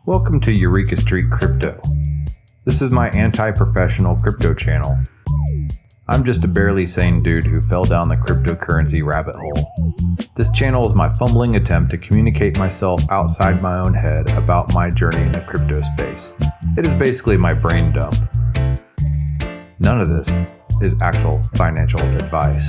Welcome to Eureka Street Crypto. This is my anti-professional crypto channel. I'm just a barely sane dude who fell down the cryptocurrency rabbit hole. This channel is my fumbling attempt to communicate myself outside my own head about my journey in the crypto space. It is basically my brain dump. None of this is actual financial advice.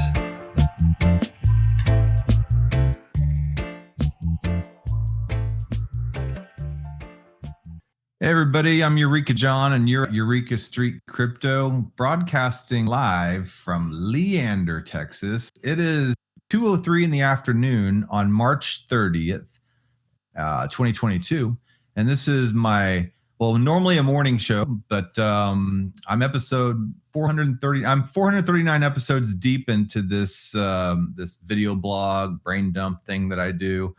Hey everybody, I'm Eureka John and you're at Eureka Street Crypto, broadcasting live from Leander, Texas. It is 2:03 in the afternoon on March 30th, 2022. And this is my, normly a morning show, but I'm episode 430. I'm 439 episodes deep into this this video blog, brain dump thing that I do.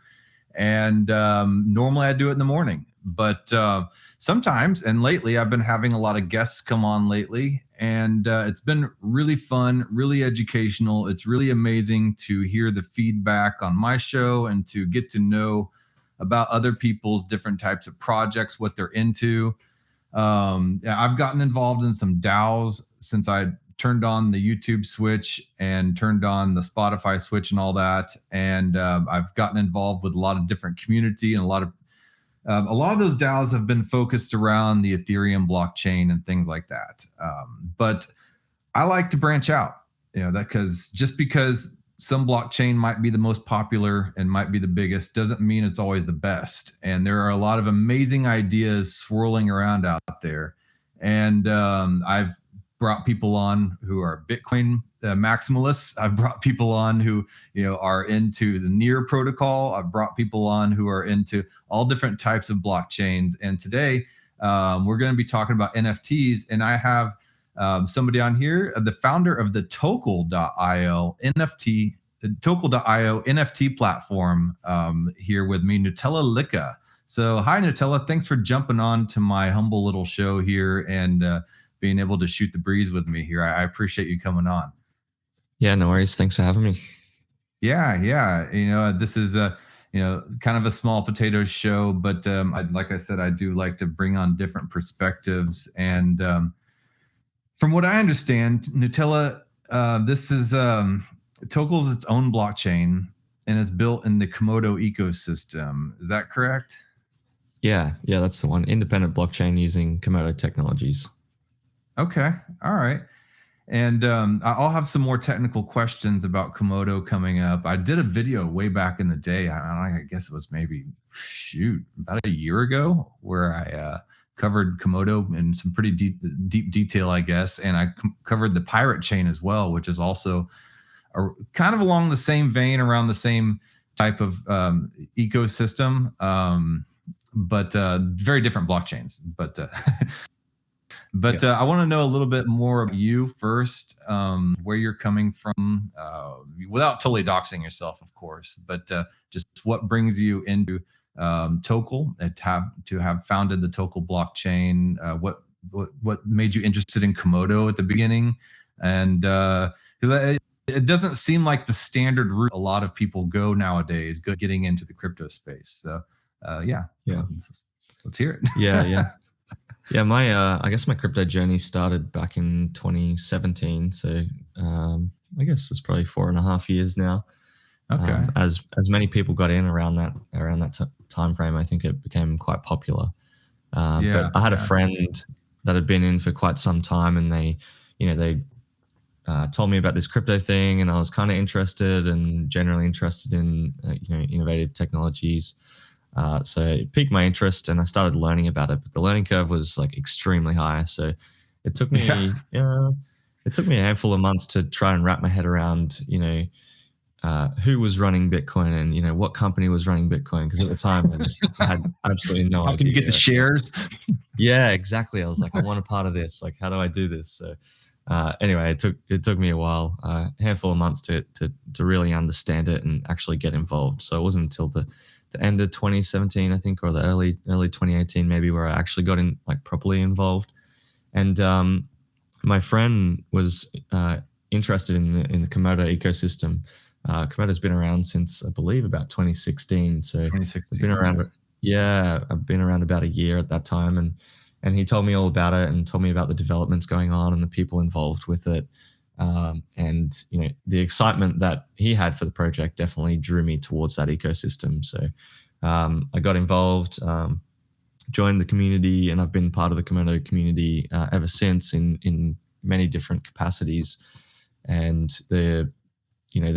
And normally I do it in the morning, but sometimes, and lately, I've been having a lot of guests come on lately, and it's been really fun, really educational. It's really amazing to hear the feedback on my show and to get to know about other people's different types of projects, what they're into. I've gotten involved in some DAOs since I turned on the YouTube switch and turned on the Spotify switch and all that. And I've gotten involved with a lot of different community and a lot of those DAOs have been focused around the Ethereum blockchain and things like that. But I like to branch out, that because some blockchain might be the most popular and might be the biggest doesn't mean it's always the best. And there are a lot of amazing ideas swirling around out there. And I've brought people on who are Bitcoin maximalists. I've brought people on who, are into the Near protocol. I've brought people on who are into all different types of blockchains. And today we're going to be talking about NFTs. And I have somebody on here, the founder of the Tokel.io NFT platform here with me, Nutellalicka. So hi, Nutella. Thanks for jumping on to my humble little show here and being able to shoot the breeze with me here. I appreciate you coming on. Yeah, no worries. Thanks for having me. Yeah. This is kind of a small potato show, but like I said, I do like to bring on different perspectives. And from what I understand, Nutella, this is Tokel's its own blockchain, and it's built in the Komodo ecosystem. Is that correct? Yeah, that's the one. Independent blockchain using Komodo technologies. Okay. All right. And I'll have some more technical questions about Komodo coming up. I did a video way back in the day. I guess it was maybe, about a year ago, where I covered Komodo in some pretty deep detail, I guess. And I covered the pirate chain as well, which is also kind of along the same vein, around the same type of ecosystem, but very different blockchains. But I want to know a little bit more about you first, where you're coming from, without totally doxing yourself, of course, but just what brings you into Tokel and to have founded the Tokel blockchain. What made you interested in Komodo at the beginning? And because it doesn't seem like the standard route a lot of people go nowadays, getting into the crypto space. So yeah. Let's hear it. Yeah. Yeah, I guess my crypto journey started back in 2017. So I guess it's probably 4.5 years now. Okay. As many people got in around that time frame, I think it became quite popular. But I had a friend that had been in for quite some time, and they told me about this crypto thing, and I was kind of interested and generally interested in innovative technologies. So it piqued my interest, and I started learning about it. But the learning curve was like extremely high. So it took me a handful of months to try and wrap my head around, who was running Bitcoin and what company was running Bitcoin. Because at the time I had absolutely no idea. How can you get the shares? Yeah, exactly. I was like, I want a part of this. Like, how do I do this? So anyway, it took me a while, a handful of months to really understand it and actually get involved. So it wasn't until the end of 2017, I think, or the early 2018 maybe, where I actually got in properly involved. And my friend was interested in the Komodo ecosystem. Komodo's been around since, I believe, about 2016. So it's been around Yeah, I've been around about a year at that time, and he told me all about it and told me about the developments going on and the people involved with it. And the excitement that he had for the project definitely drew me towards that ecosystem. So I got involved, joined the community, and I've been part of the Komodo community ever since in many different capacities. And the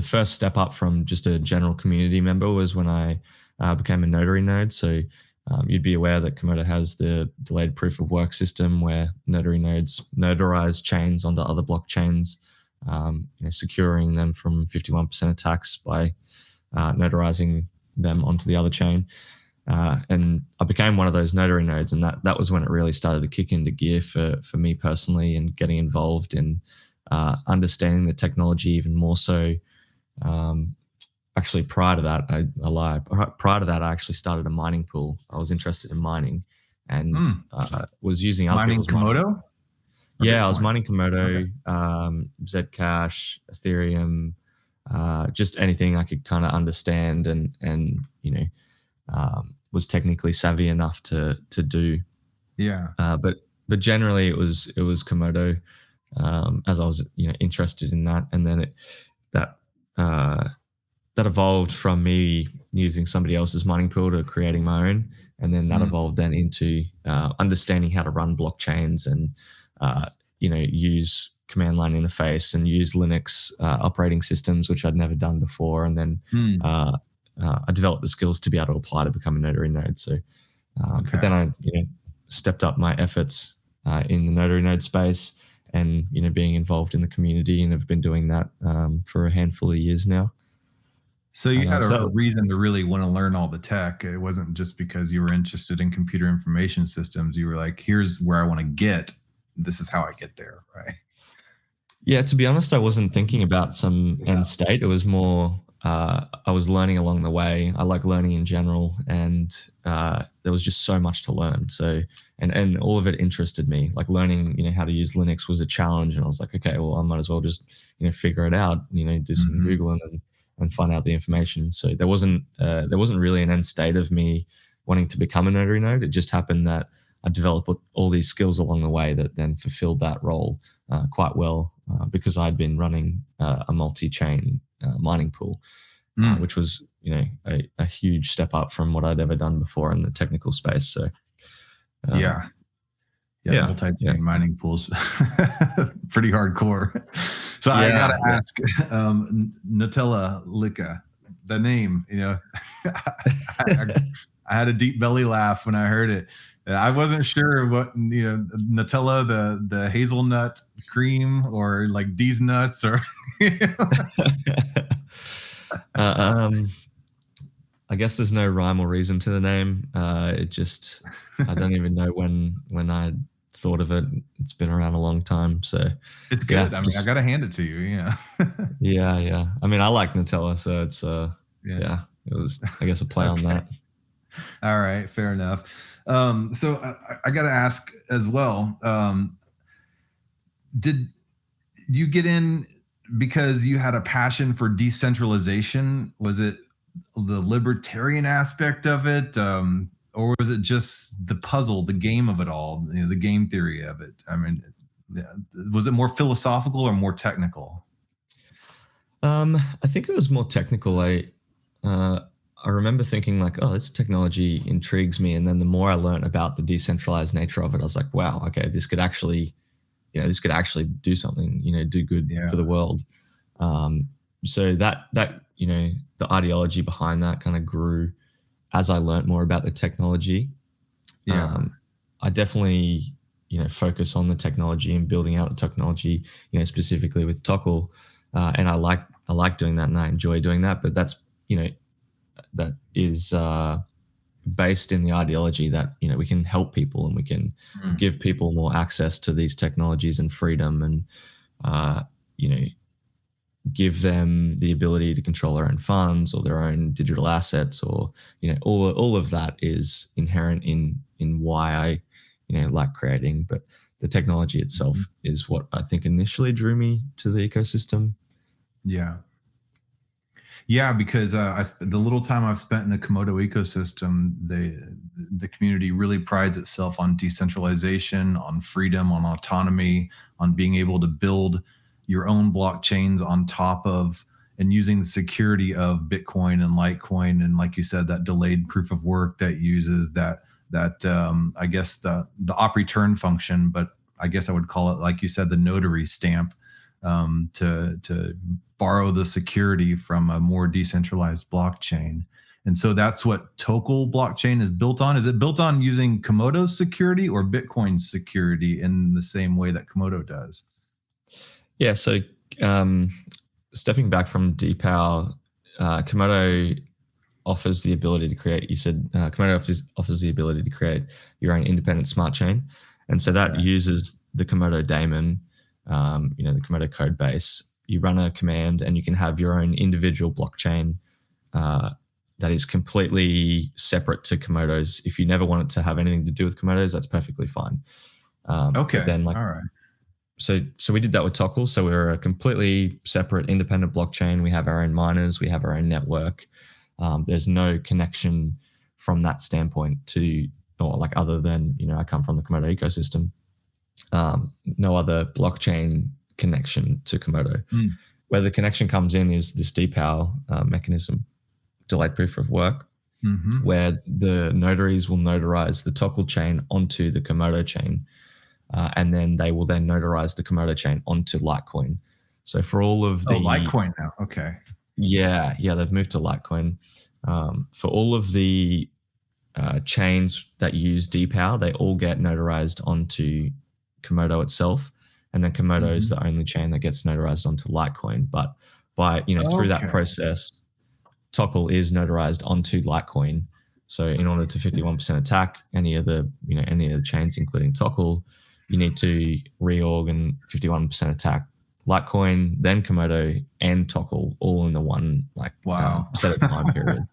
first step up from just a general community member was when I became a notary node. So you'd be aware that Komodo has the delayed proof of work system where notary nodes notarize chains onto other blockchains, securing them from 51% attacks by notarizing them onto the other chain. And I became one of those notary nodes, and that was when it really started to kick into gear for me personally, and getting involved in understanding the technology even more so. Actually, prior to that, I lie. Prior to that, I actually started a mining pool. I was interested in mining, and was using other Mining people's mining. Komodo? Yeah, I was mining Komodo, Zcash, Ethereum, just anything I could kind of understand, and was technically savvy enough to do. Yeah. But generally, it was Komodo, as I was interested in that, and then that evolved from me using somebody else's mining pool to creating my own, and then that evolved then into understanding how to run blockchains and use command line interface and use Linux operating systems, which I'd never done before, and then I developed the skills to be able to apply to become a notary node. So, but then I stepped up my efforts in the notary node space, and being involved in the community, and have been doing that for a handful of years now. So you had a reason to really want to learn all the tech. It wasn't just because you were interested in computer information systems. You were like, here's where I want to get. This is how I get there, right? Yeah, to be honest, I wasn't thinking about some end state. It was more, I was learning along the way. I like learning in general, and there was just so much to learn. So, and all of it interested me. Like learning, how to use Linux was a challenge, and I was like, okay, well, I might as well just, figure it out. Do some Googling and find out the information. So there wasn't really an end state of me wanting to become a notary node. It just happened that I developed all these skills along the way that then fulfilled that role quite well, because I'd been running a multi-chain mining pool, which was a huge step up from what I'd ever done before in the technical space. So multi-chain mining pools, pretty hardcore. So I gotta ask, Nutellalicka, the name, I had a deep belly laugh when I heard it. I wasn't sure what, Nutella, the hazelnut cream, or like these nuts, or. I guess there's no rhyme or reason to the name. It just, I don't even know when I thought of it. It's been around a long time, so it's good. I mean, I gotta hand it to you. Yeah. I mean, I like Nutella, so it's it was, I guess, a play on that. All right, fair enough. So I gotta ask as well. Did you get in because you had a passion for decentralization? Was it the libertarian aspect of it? Or was it just the puzzle, the game of it all, the game theory of it? I mean, was it more philosophical or more technical? I think it was more technical. I remember thinking like, oh, this technology intrigues me. And then the more I learned about the decentralized nature of it, I was like, wow, okay, this could actually do something, do good for the world. So that the ideology behind that kind of grew as I learned more about the technology. I definitely, focus on the technology and building out the technology, specifically with Tokel. And I like doing that, and I enjoy doing that. But that's, that is based in the ideology that, we can help people, and we can give people more access to these technologies and freedom, and, give them the ability to control their own funds or their own digital assets, or all of that is inherent in why I like creating. But the technology itself is what I think initially drew me to the ecosystem. Yeah, because the little time I've spent in the Komodo ecosystem, the community really prides itself on decentralization, on freedom, on autonomy, on being able to build your own blockchains on top of and using the security of Bitcoin and Litecoin, and like you said, that delayed proof of work that uses that I guess the op return function, but I guess I would call it, like you said, the notary stamp, to borrow the security from a more decentralized blockchain. And so that's what Tokel blockchain is built on. Is it built on using Komodo's security or Bitcoin's security in the same way that Komodo does? Yeah. So stepping back from DPower, Komodo offers the ability to create. You said Komodo offers the ability to create your own independent smart chain, and so that uses the Komodo daemon, the Komodo code base. You run a command, and you can have your own individual blockchain that is completely separate to Komodo's. If you never want it to have anything to do with Komodo's, that's perfectly fine. Okay. Then, all right. So we did that with Tokel. So we're a completely separate, independent blockchain. We have our own miners. We have our own network. There's no connection from that standpoint to, or like other than, I come from the Komodo ecosystem. No other blockchain connection to Komodo. Where the connection comes in is this DPower mechanism, delayed proof of work, where the notaries will notarize the Tokel chain onto the Komodo chain. And then they will then notarize the Komodo chain onto Litecoin. So for all of the Litecoin now, okay, yeah, they've moved to Litecoin. For all of the chains that use DPower, they all get notarized onto Komodo itself, and then Komodo is the only chain that gets notarized onto Litecoin. But by through that process, Tokel is notarized onto Litecoin. So in order to 51% attack any of the chains, including Tokel, you need to reorg and 51% attack Litecoin, then Komodo and Tokel, all in the one set of time period.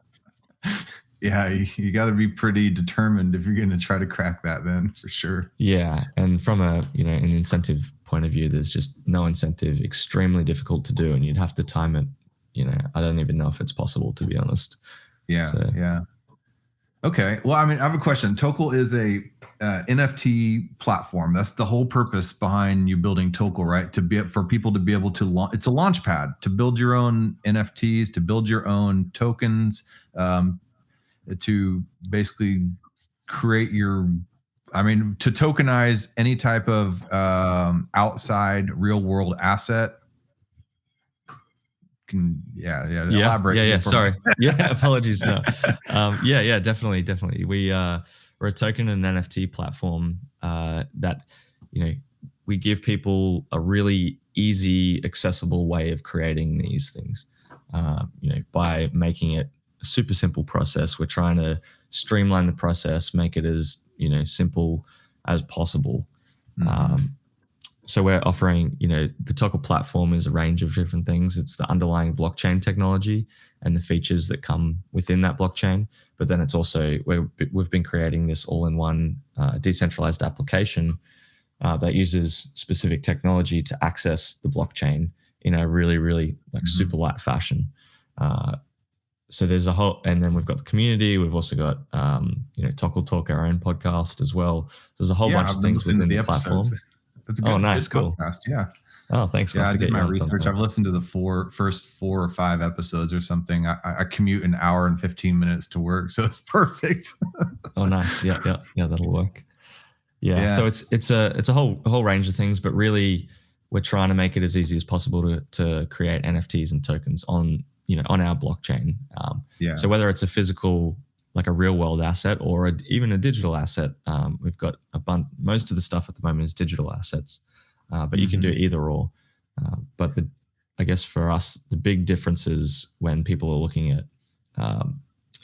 Yeah, you got to be pretty determined if you're going to try to crack that, then, for sure. Yeah, and from an incentive point of view, there's just no incentive. Extremely difficult to do, and you'd have to time it. I don't even know if it's possible, to be honest. Yeah, yeah. Okay. Well, I have a question. Tokel is a NFT platform. That's the whole purpose behind you building Tokel, right? For people to be able to launch. It's a launch pad to build your own NFTs, to build your own tokens, to basically create to tokenize any type of outside real world asset. Elaborate. Sorry. Apologies. No. Definitely. We're a token and an NFT platform that we give people a really easy, accessible way of creating these things. By making it a super simple process. We're trying to streamline the process, make it as simple as possible. So we're offering, the Tokel platform is a range of different things. It's the underlying blockchain technology and the features that come within that blockchain. But then it's also, we've been creating this all-in-one decentralized application that uses specific technology to access the blockchain in a really, really super light fashion. So there's a whole, and then we've got the community. We've also got, Tokel Talk, our own podcast as well. So there's a whole bunch of things within the platform. That's a good, nice, good cool. podcast. Yeah. Oh, thanks. Yeah, I did my research. I've listened to the first 4 or 5 episodes or something. I commute an hour and 15 minutes to work, so it's perfect. Oh, nice. Yeah, that'll work. Yeah. So it's a whole range of things, but really we're trying to make it as easy as possible to create NFTs and tokens on our blockchain. So whether it's a physical, like a real world asset, or even a digital asset, we've got most of the stuff at the moment is digital assets, but you can do either or. But I guess for us, the big difference is when people are looking at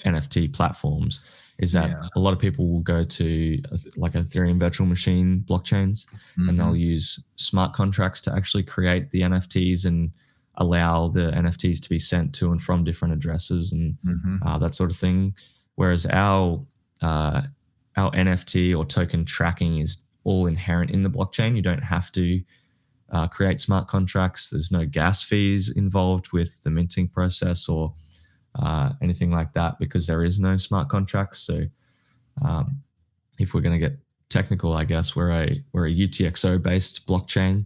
NFT platforms is that a lot of people will go to like Ethereum virtual machine blockchains, and they'll use smart contracts to actually create the NFTs and allow the NFTs to be sent to and from different addresses and that sort of thing. Whereas our NFT or token tracking is all inherent in the blockchain. You don't have to create smart contracts. There's no gas fees involved with the minting process or anything like that, because there is no smart contracts. So if we're going to get technical, I guess we're a UTXO based blockchain.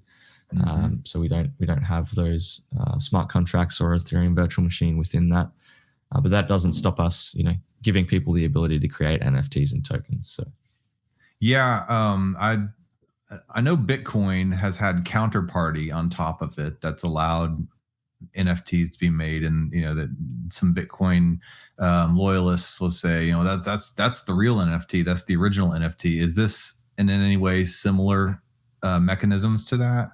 So we don't have those smart contracts or Ethereum virtual machine within that. But that doesn't stop us, giving people the ability to create NFTs and tokens. So yeah, I know Bitcoin has had counterparty on top of it that's allowed NFTs to be made, and that some Bitcoin loyalists will say, that's the real NFT, that's the original NFT. Is this in any way similar mechanisms to that?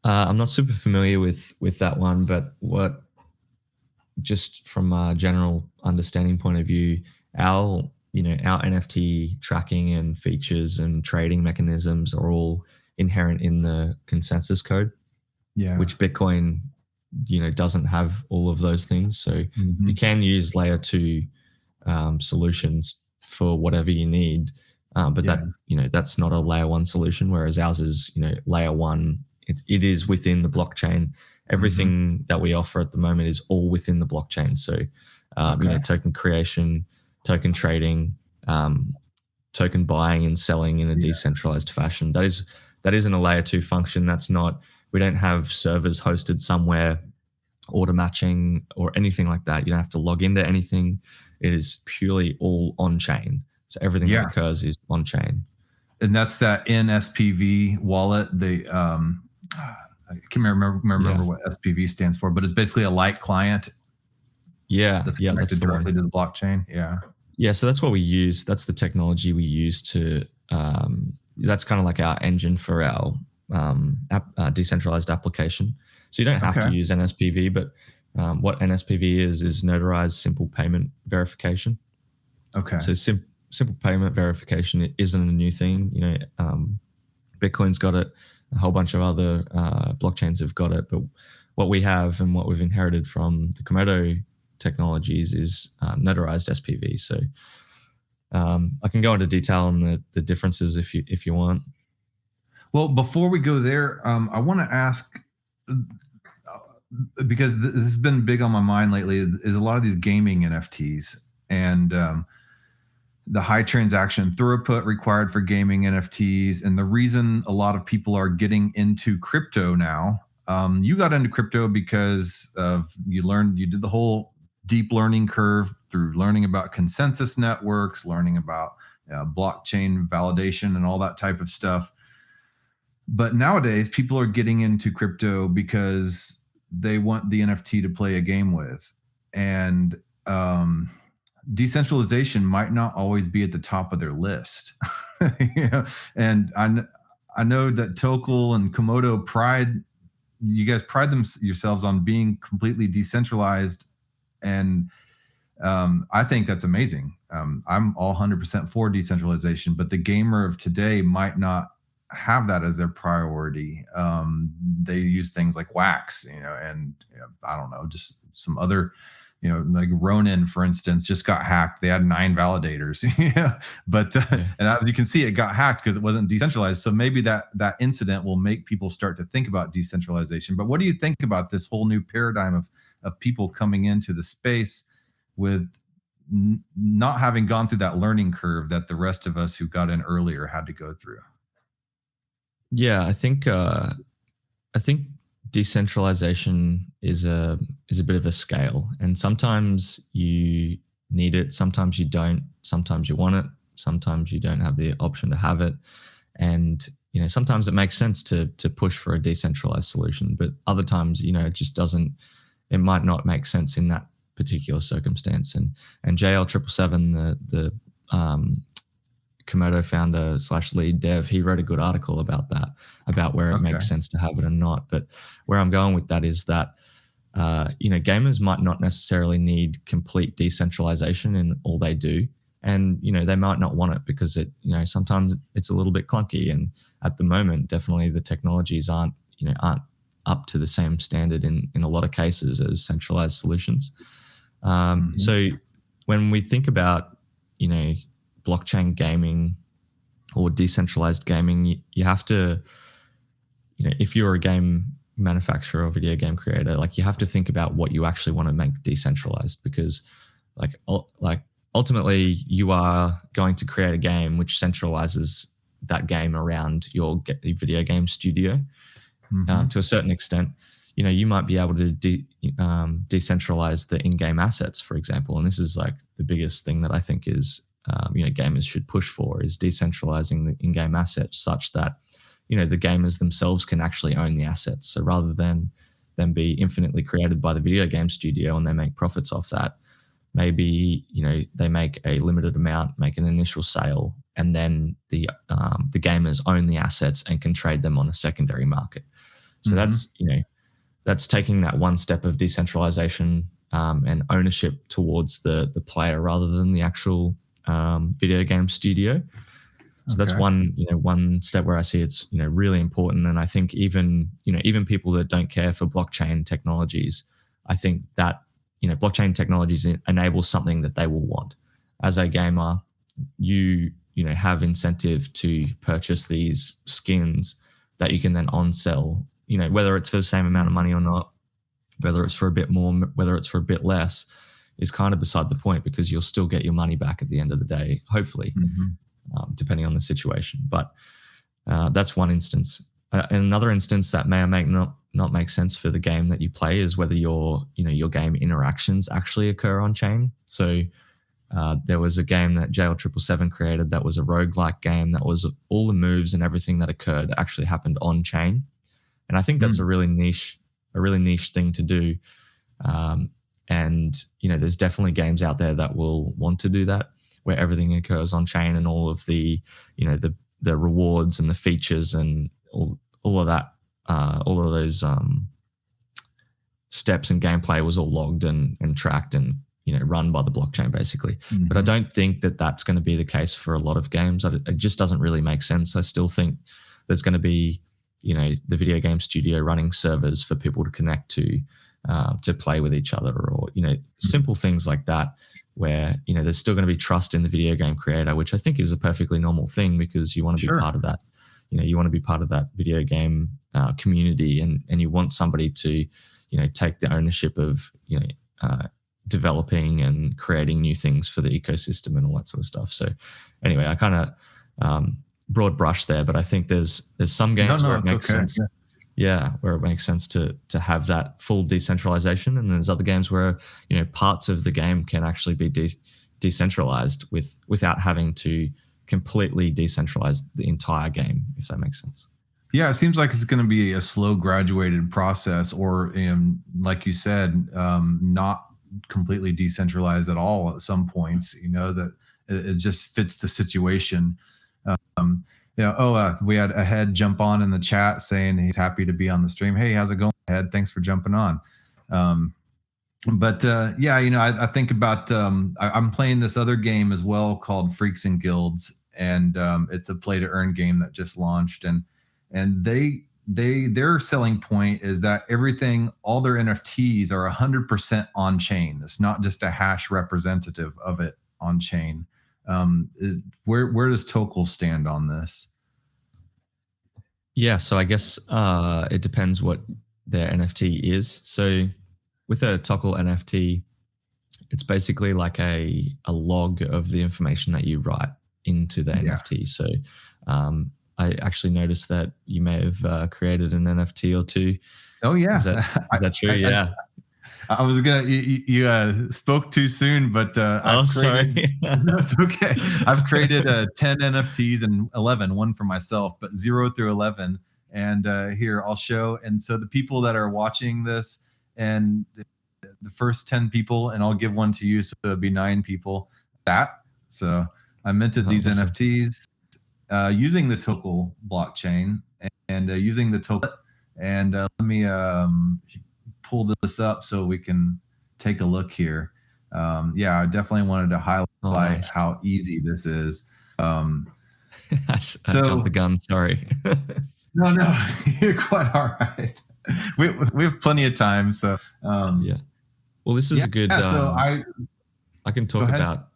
I'm not super familiar with that one, but just from a general understanding point of view, our NFT tracking and features and trading mechanisms are all inherent in the consensus code. Yeah. Which Bitcoin, doesn't have all of those things. So you can use layer 2 solutions for whatever you need. But that's not a layer 1 solution, whereas ours is, layer 1. It is within the blockchain. Everything that we offer at the moment is all within the blockchain. So, token creation, token trading, token buying and selling in a decentralized fashion. That isn't a layer 2 function. We don't have servers hosted somewhere, order matching or anything like that. You don't have to log into anything. It is purely all on chain. So everything that occurs is on chain. And that's that NSPV wallet. I can't remember what SPV stands for, but it's basically a light client. That's connected directly to the blockchain. Yeah. So that's what we use. That's the technology we use to. That's kind of like our engine for our decentralized application. So you don't have to use NSPV, but what NSPV is notarized simple payment verification. Okay. So simple payment verification isn't a new thing. Bitcoin's got it. A whole bunch of other blockchains have got it. But what we have and what we've inherited from the Komodo technologies is notarized SPV. So I can go into detail on the differences if you want. Well, before we go there, I want to ask, because this has been big on my mind lately, is a lot of these gaming NFTs and the high transaction throughput required for gaming NFTs. And the reason a lot of people are getting into crypto now, you got into crypto because you did the whole deep learning curve through learning about consensus networks, learning about blockchain validation and all that type of stuff. But nowadays, people are getting into crypto because they want the NFT to play a game with. And decentralization might not always be at the top of their list. And I know that Tokel and Komodo you guys pride yourselves on being completely decentralized. And I think that's amazing. I'm all 100% for decentralization, but the gamer of today might not have that as their priority. They use things like Wax, and I don't know, just some other, like Ronin, for instance, just got hacked. They had 9 validators, but and as you can see, it got hacked because it wasn't decentralized. So maybe that incident will make people start to think about decentralization. But what do you think about this whole new paradigm of people coming into the space with not having gone through that learning curve that the rest of us who got in earlier had to go through? Yeah, I think decentralization is a bit of a scale, and sometimes you need it, sometimes you don't, sometimes you want it, sometimes you don't have the option to have it, and sometimes it makes sense to push for a decentralized solution, but other times it just doesn't. It might not make sense in that particular circumstance. And JL777, the Komodo founder / lead dev, he wrote a good article about that, about where it makes sense to have it or not. But where I'm going with that is that, gamers might not necessarily need complete decentralization in all they do. And, they might not want it because sometimes it's a little bit clunky. And at the moment, definitely the technologies aren't up to the same standard in a lot of cases as centralized solutions. So when we think about, blockchain gaming or decentralized gaming, you have to if you're a game manufacturer or video game creator, like you have to think about what you actually want to make decentralized, because like ultimately you are going to create a game which centralizes that game around your video game studio. To a certain extent. You might be able to decentralize the in-game assets, for example. And this is like the biggest thing that I think is, gamers should push for, is decentralizing the in-game assets such that, the gamers themselves can actually own the assets. So rather than them be infinitely created by the video game studio and they make profits off that, maybe, they make a limited amount, make an initial sale, and then the gamers own the assets and can trade them on a secondary market. So that's taking that one step of decentralization and ownership towards the player rather than the actual video game studio. So that's one step where I see it's really important. And I think even people that don't care for blockchain technologies, I think that blockchain technologies enable something that they will want. As a gamer, you have incentive to purchase these skins that you can then on sell. Whether it's for the same amount of money or not, whether it's for a bit more, whether it's for a bit less, is kind of beside the point, because you'll still get your money back at the end of the day, hopefully, depending on the situation. But that's one instance. Another instance that may or may not make sense for the game that you play is whether your game interactions actually occur on chain. So there was a game that JL777 created that was a roguelike game that was all the moves and everything that occurred actually happened on chain. And I think that's a really niche thing to do. And there's definitely games out there that will want to do that, where everything occurs on chain and all of the rewards and the features and all of that, all of those steps and gameplay was all logged and tracked and run by the blockchain basically. But I don't think that that's going to be the case for a lot of games. It just doesn't really make sense. I still think there's going to be the video game studio running servers for people to connect to play with each other, or simple things like that, where there's still going to be trust in the video game creator, which I think is a perfectly normal thing, because you want to be part of that. You want to be part of that video game community, and you want somebody to take the ownership of developing and creating new things for the ecosystem and all that sort of stuff. So anyway, I kind of broad brush there, but I think there's some games where it makes sense. Yeah, where it makes sense to have that full decentralization, and there's other games where parts of the game can actually be decentralized without having to completely decentralize the entire game, if that makes sense. Yeah, it seems like it's going to be a slow graduated process, or like you said, not completely decentralized at all at some points. That it just fits the situation. We had Ahead jump on in the chat saying he's happy to be on the stream. Hey, how's it going, Ahead? Thanks for jumping on. I think about I'm playing this other game as well called Freaks and Guilds, and it's a play to earn game that just launched, and their selling point is that all their NFTs are 100% on chain. It's not just a hash representative of it on chain. Where does Tokel stand on this? Yeah, so I guess it depends what their NFT is. So with a Tokel NFT, it's basically like a log of the information that you write into the NFT. So I actually noticed that you may have created an NFT or two. Oh yeah, is that true? Yeah. I was gonna. You spoke too soon, but sorry. No, it's okay. I've created 10 NFTs and 11, one for myself, but 0 through 11. And here I'll show. And so the people that are watching this, and the first 10 people, and I'll give one to you, so it'll be 9 people. So I minted these NFTs using the Tokel blockchain and using the Tokel. And let me pull this up so we can take a look here. I definitely wanted to highlight how easy this is. I jumped the gun, sorry. No, you're quite all right. We have plenty of time, so well, this is a good so I can talk about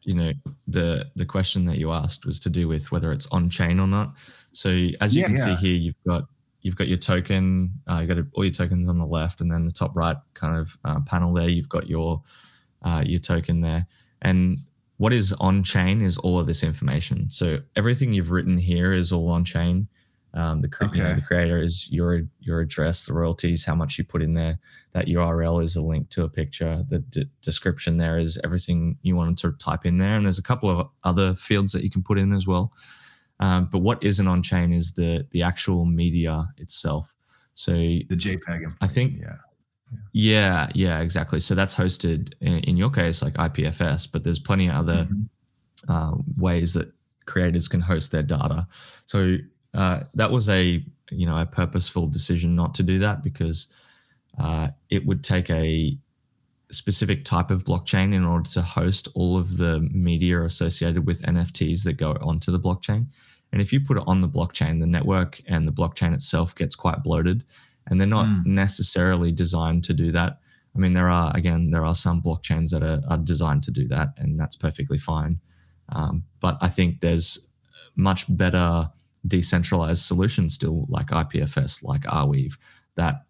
the question that you asked was to do with whether it's on chain or not. So as you can see here, you've got you've got your token, you've got all your tokens on the left, and then the top right kind of panel there, you've got your token there. And what is on chain is all of this information. So everything you've written here is all on chain. The creator is your address, the royalties, how much you put in there. That URL is a link to a picture. The description there is everything you wanted to type in there. And there's a couple of other fields that you can put in as well. But what isn't on chain is the actual media itself. So the JPEG. I think. Yeah, exactly. So that's hosted in your case like IPFS, but there's plenty of other ways that creators can host their data. So that was a purposeful decision not to do that, because it would take a specific type of blockchain in order to host all of the media associated with NFTs that go onto the blockchain. And if you put it on the blockchain, the network and the blockchain itself gets quite bloated, and they're not necessarily designed to do that. I mean, there are some blockchains that are designed to do that, and that's perfectly fine. But I think there's much better decentralized solutions still, like IPFS, like Arweave, that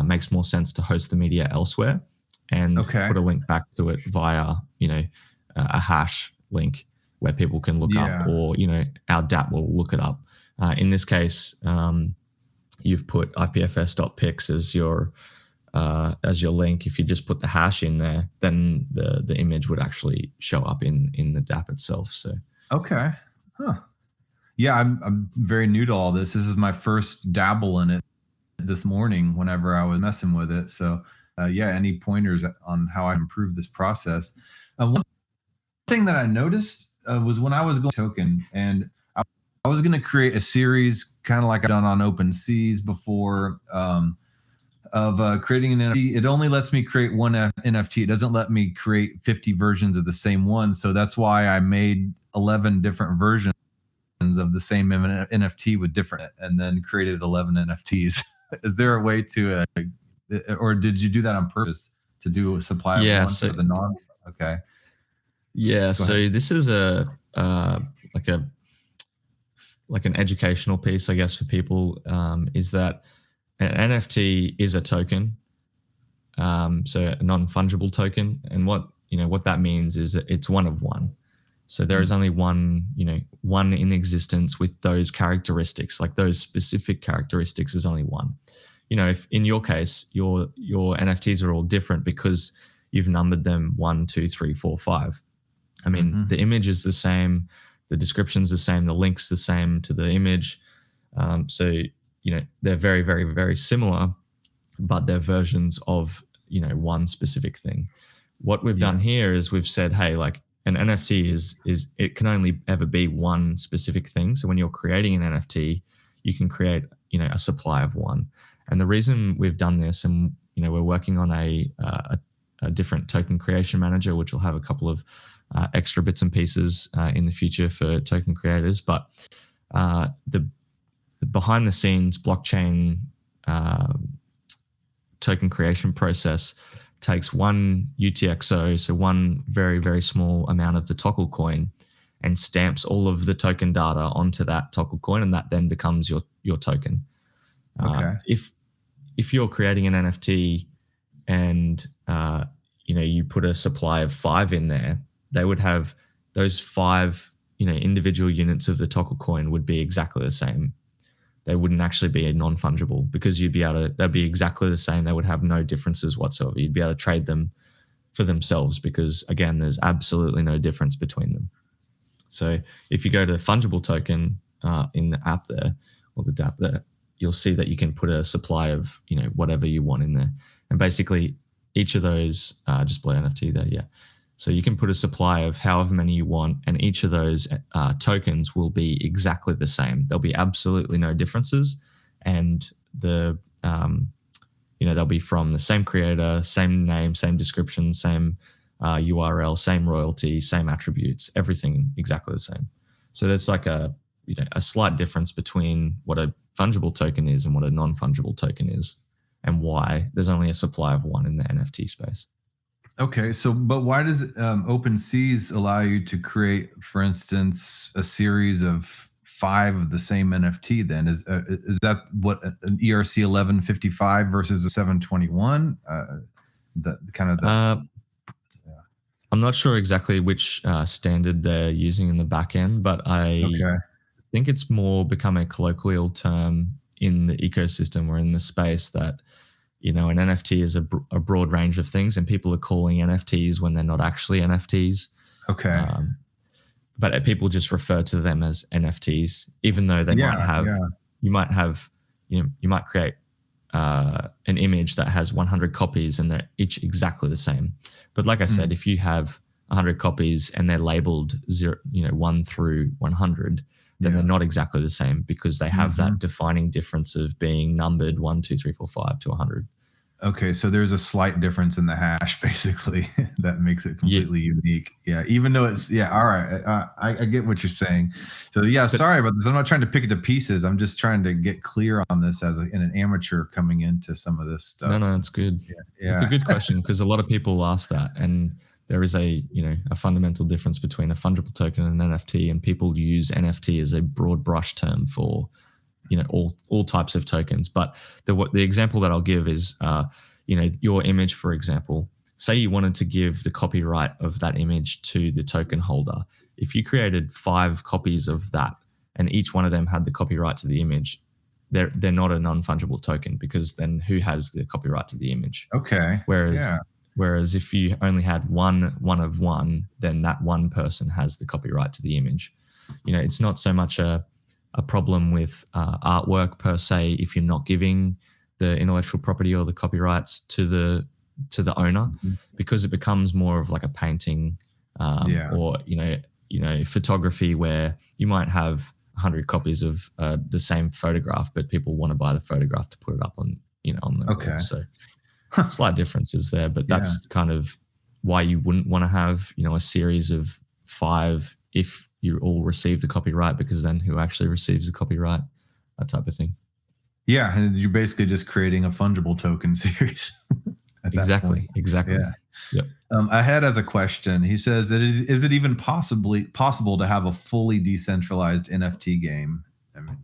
makes more sense to host the media elsewhere and put a link back to it via, a hash link where people can look up, or, our DApp will look it up. In this case, you've put ipfs.pix as your link. If you just put the hash in there, then the image would actually show up in the DApp itself. So yeah, I'm very new to all this. This is my first dabble in it this morning whenever I was messing with it. So any pointers on how I improve this process? One thing that I noticed was when I was going to Token, and I was going to create a series kind of like I've done on OpenSeas before, of creating an NFT. It only lets me create one NFT. It doesn't let me create 50 versions of the same one. So that's why I made 11 different versions of the same NFT with different, and then created 11 NFTs. Is there a way to, or did you do that on purpose to do a supply of one for the non? Okay. Yeah. So this is like an educational piece, I guess, for people, is that an NFT is a token, so a non-fungible token, and what that means is that it's one of one. So there is only one in existence with those characteristics, like those specific characteristics is only one. If in your case your NFTs are all different because you've numbered them 1, 2, 3, 4, 5. I mean, the image is the same, the description's the same, the link's the same to the image. So, they're very, very, very similar, but they're versions of, one specific thing. What we've done here is we've said, hey, like an NFT is it can only ever be one specific thing. So when you're creating an NFT, you can create, a supply of one. And the reason we've done this, and, we're working on a different token creation manager, which will have a couple of extra bits and pieces in the future for token creators. But the behind the scenes blockchain token creation process takes one UTXO, so one very, very small amount of the Tokel coin, and stamps all of the token data onto that Tokel coin, and that then becomes your token. If you're creating an NFT and you put a supply of 5 in there, they would have those 5 individual units of the Tokel coin would be exactly the same. They wouldn't actually be a non-fungible, because they'd be exactly the same. They would have no differences whatsoever. You'd be able to trade them for themselves, because again, there's absolutely no difference between them. So if you go to the fungible token in the app there, or the DApp there, you'll see that you can put a supply of whatever you want in there. And basically each of those, just below NFT there, yeah. So you can put a supply of however many you want, and each of those tokens will be exactly the same. There'll be absolutely no differences, and they'll be from the same creator, same name, same description, same URL, same royalty, same attributes, everything exactly the same. So there's like a slight difference between what a fungible token is and what a non-fungible token is, and why there's only a supply of one in the NFT space. Okay, so but why does OpenSeas allow you to create, for instance, a series of 5 of the same NFT. Then is that what an ERC 1155 versus a 721? The kind of the yeah. I'm not sure exactly which standard they're using in the back end, but I Okay. think it's more become a colloquial term in the ecosystem or in the space that, an NFT is a broad range of things, and people are calling NFTs when they're not actually NFTs. Okay. But people just refer to them as NFTs, even though they might have, you might create an image that has 100 copies and they're each exactly the same. But like I said, if you have 100 copies and they're labeled 1 through 100, then they're not exactly the same because they have that defining difference of being numbered 1, 2, 3, 4, 5 to 100. Okay, so there's a slight difference in the hash, basically, that makes it completely unique. Yeah, even though it's all right. I get what you're saying. So sorry about this. I'm not trying to pick it to pieces. I'm just trying to get clear on this as an amateur coming into some of this stuff. No, it's good. Yeah. It's a good question because a lot of people ask that, and there is a fundamental difference between a fungible token and an NFT, and people use NFT as a broad brush term for all types of tokens. But the example that I'll give is your image, for example. Say you wanted to give the copyright of that image to the token holder. If you created 5 copies of that and each one of them had the copyright to the image, they're not a non-fungible token, because then who has the copyright to the image? Okay. Whereas if you only had one of one, then that one person has the copyright to the image. It's not so much a problem with artwork per se if you're not giving the intellectual property or the copyrights to the owner, because it becomes more of like a painting or photography, where you might have 100 copies of the same photograph, but people want to buy the photograph to put it up on on the wall. So slight differences there, but that's kind of why you wouldn't want to have a series of 5 if you all receive the copyright, because then who actually receives the copyright, that type of thing. Yeah, and you're basically just creating a fungible token series. Exactly. Yeah. Yep. Ahead has a question. He says, is it even possible to have a fully decentralized NFT game? I mean,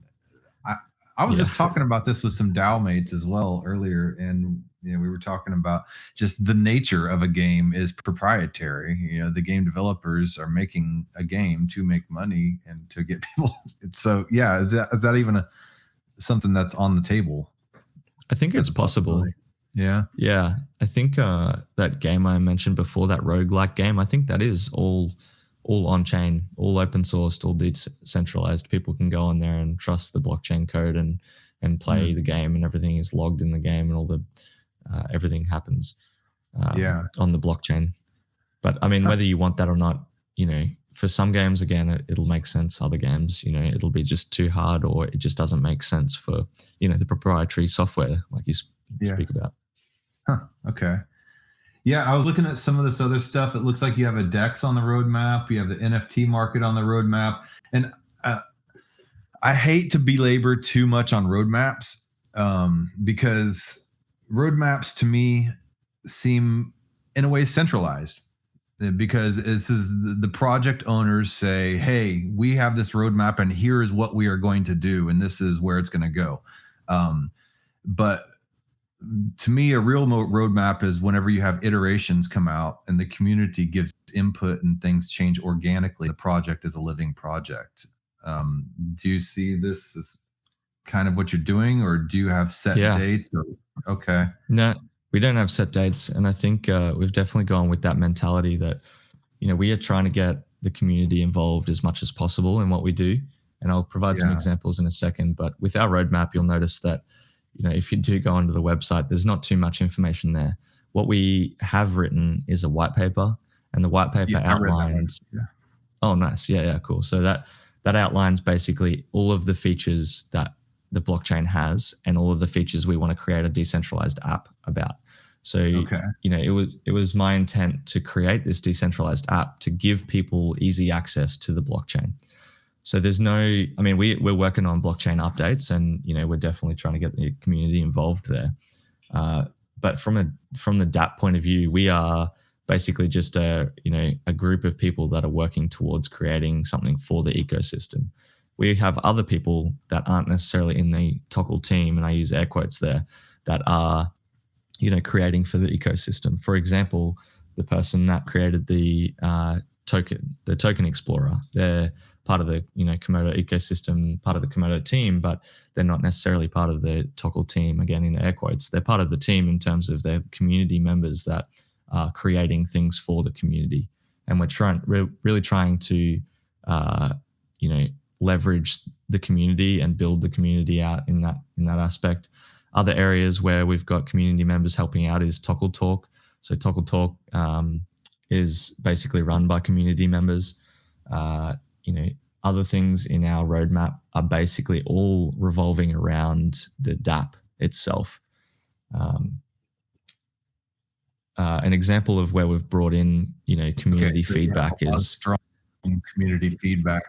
I was just talking about this with some DAO mates as well earlier, and we were talking about just the nature of a game is proprietary. The game developers are making a game to make money and to get people. So is that even something that's on the table? I think it's possible. Yeah. I think that game I mentioned before, that roguelike game, I think that is all on chain, all open sourced, all decentralized. People can go on there and trust the blockchain code and play the game, and everything is logged in the game, and all the everything happens on the blockchain. But I mean, whether you want that or not, for some games, again, it'll make sense. Other games, it'll be just too hard, or it just doesn't make sense for the proprietary software like you speak about. Okay. Yeah, I was looking at some of this other stuff. It looks like you have a DEX on the roadmap. You have the NFT market on the roadmap. And I hate to belabor too much on roadmaps because roadmaps to me seem in a way centralized, because this is the project owners say, hey, we have this roadmap and here's what we are going to do, and this is where it's going to go. But to me, a real roadmap is whenever you have iterations come out and the community gives input and things change organically. The project is a living project. Do you see this as kind of what you're doing, or do you have set dates? Okay. No, we don't have set dates. And I think we've definitely gone with that mentality that, we are trying to get the community involved as much as possible in what we do. And I'll provide some examples in a second. But with our roadmap, you'll notice that if you do go onto the website, there's not too much information there. What we have written is a white paper, and the white paper outlines. Oh, nice. Yeah, cool. So that outlines basically all of the features that the blockchain has, and all of the features we want to create a decentralized app about. So, it was my intent to create this decentralized app to give people easy access to the blockchain. So we're working on blockchain updates, and we're definitely trying to get the community involved there. But from the DApp point of view, we are basically just a group of people that are working towards creating something for the ecosystem. we have other people that aren't necessarily in the Tokel team, and I use air quotes there, that are, creating for the ecosystem. For example, the person that created the token explorer, they're part of the Komodo ecosystem, part of the Komodo team, but they're not necessarily part of the Tokel team. Again, in air quotes, they're part of the team in terms of their community members that are creating things for the community. And we're really trying to leverage the community and build the community out in that aspect. Other areas where we've got community members helping out is Tokel Talk. So Tokel Talk is basically run by community members. Other things in our roadmap are basically all revolving around the DApp itself. An example of where we've brought in, community feedback is strong community feedback.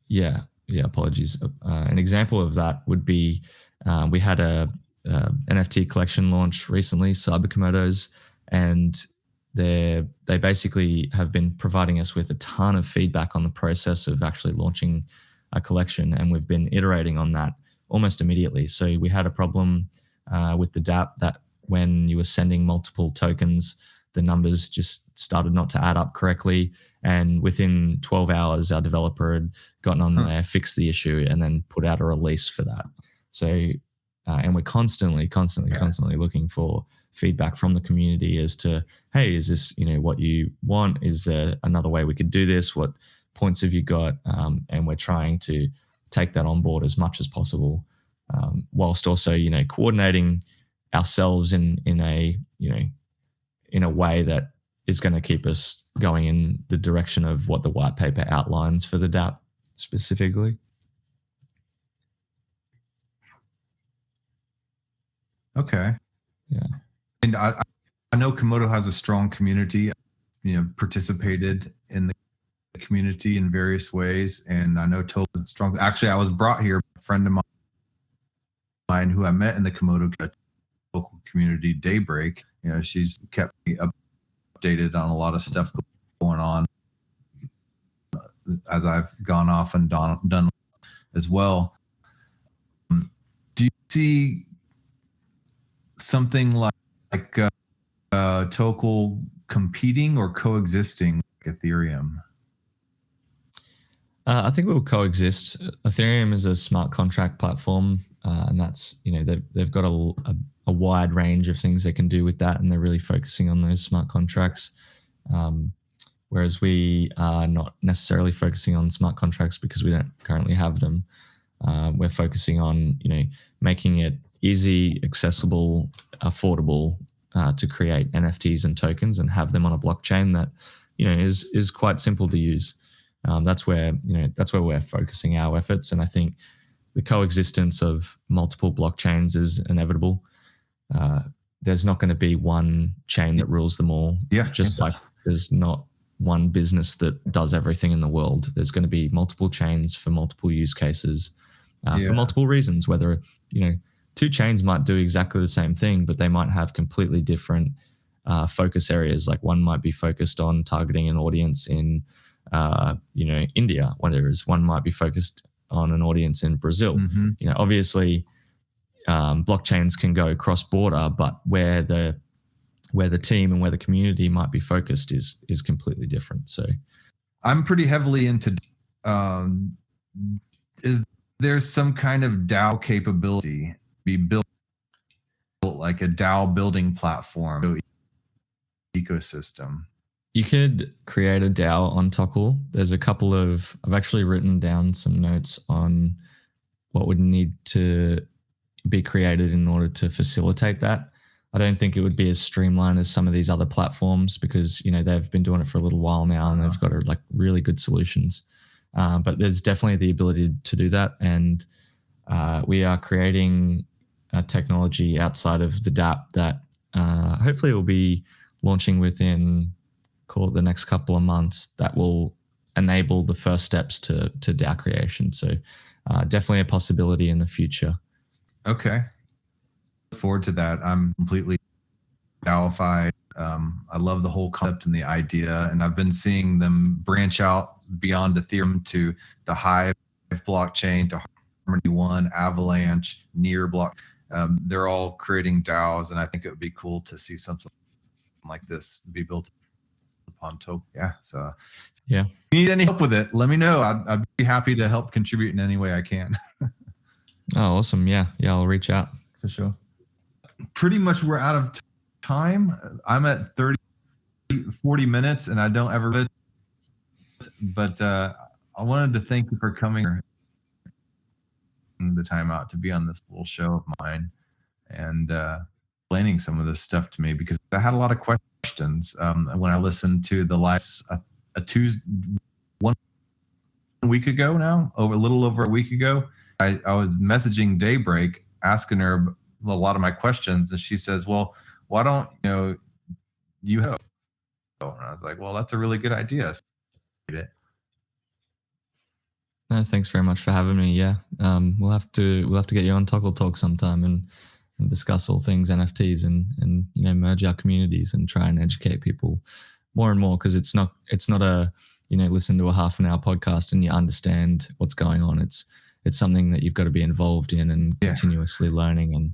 Yeah. Apologies. An example of that would be we had a NFT collection launch recently, Cyber Komodos, and they basically have been providing us with a ton of feedback on the process of actually launching a collection, and we've been iterating on that almost immediately. So we had a problem with the DApp that when you were sending multiple tokens, the numbers just started not to add up correctly. And within 12 hours, our developer had gotten on there, fixed the issue, and then put out a release for that. So, and we're constantly looking for feedback from the community as to, hey, is this, what you want? Is there another way we could do this? What points have you got? And we're trying to take that on board as much as possible, whilst also, coordinating ourselves in a way that is going to keep us going in the direction of what the white paper outlines for the DApp specifically. Okay. Yeah. And I know Komodo has a strong community, participated in the community in various ways. And I know Tokel is strong. Actually, I was brought here, a friend of mine who I met in the Komodo local community, Daybreak. She's kept me updated on a lot of stuff going on as I've gone off and done as well. Do you see something like Tokel competing or coexisting with Ethereum? I think we'll coexist. Ethereum is a smart contract platform, and that's, they've got a wide range of things they can do with that, and they're really focusing on those smart contracts. Whereas we are not necessarily focusing on smart contracts because we don't currently have them. We're focusing on, making it easy, accessible, affordable to create NFTs and tokens and have them on a blockchain that, is quite simple to use. That's where we're focusing our efforts. And I think the coexistence of multiple blockchains is inevitable. There's not going to be one chain that rules them all. Yeah. Just like there's not one business that does everything in the world. There's going to be multiple chains for multiple use cases, for multiple reasons, whether, two chains might do exactly the same thing, but they might have completely different focus areas. Like one might be focused on targeting an audience in, India, whereas one might be focused on an audience in Brazil. Mm-hmm. Obviously, blockchains can go cross-border, but where the team and where the community might be focused is completely different. So I'm pretty heavily into, is there some kind of DAO capability be built like a DAO building platform ecosystem? You could create a DAO on Tokel. There's a couple of, I've actually written down some notes on what would need to be created in order to facilitate that. I don't think it would be as streamlined as some of these other platforms because, they've been doing it for a little while now and they've got really good solutions. But there's definitely the ability to do that. And we are creating a technology outside of the DApp that hopefully will be launching within, call it the next couple of months, that will enable the first steps to DAO creation. So definitely a possibility in the future. Okay. Look forward to that. I'm completely DAOified. I love the whole concept and the idea, and I've been seeing them branch out beyond Ethereum to the Hive blockchain to Harmony One, Avalanche, Near block. They're all creating DAOs, and I think it would be cool to see something like this be built upon Tokel. Yeah. So yeah. If you need any help with it, let me know. I'd be happy to help contribute in any way I can. Oh, awesome. Yeah. I'll reach out for sure. Pretty much we're out of time. I'm at 40 minutes and I don't ever, but I wanted to thank you for coming the time out to be on this little show of mine and explaining some of this stuff to me, because I had a lot of questions when I listened to the last a Tuesday 1 week ago now, a little over a week ago. I was messaging Daybreak asking her a lot of my questions, and she says, well, why don't you help? And I was like, well, that's a really good idea. No, thanks very much for having me. Yeah, we'll have to get you on Tokel Talk sometime and discuss all things NFTs and merge our communities and try and educate people more and more, because it's not a listen to a half an hour podcast and you understand what's going on. It's something that you've got to be involved in and continuously learning and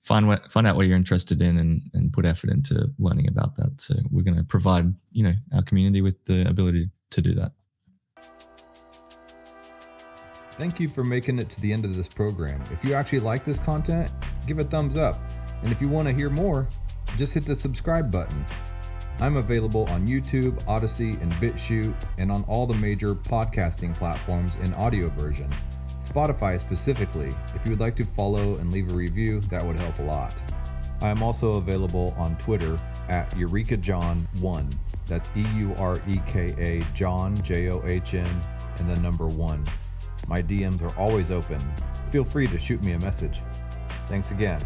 find out what you're interested in and put effort into learning about that. So we're going to provide our community with the ability to do that. Thank you for making it to the end of this program. If you actually like this content, give a thumbs up. And if you want to hear more, just hit the subscribe button. I'm available on YouTube, Odyssey, and BitChute, and on all the major podcasting platforms in audio version. Spotify specifically. If you would like to follow and leave a review, that would help a lot. I am also available on Twitter at EurekaJohn1. That's EUREKA John, JOHN, and the number 1. My DMs are always open. Feel free to shoot me a message. Thanks again.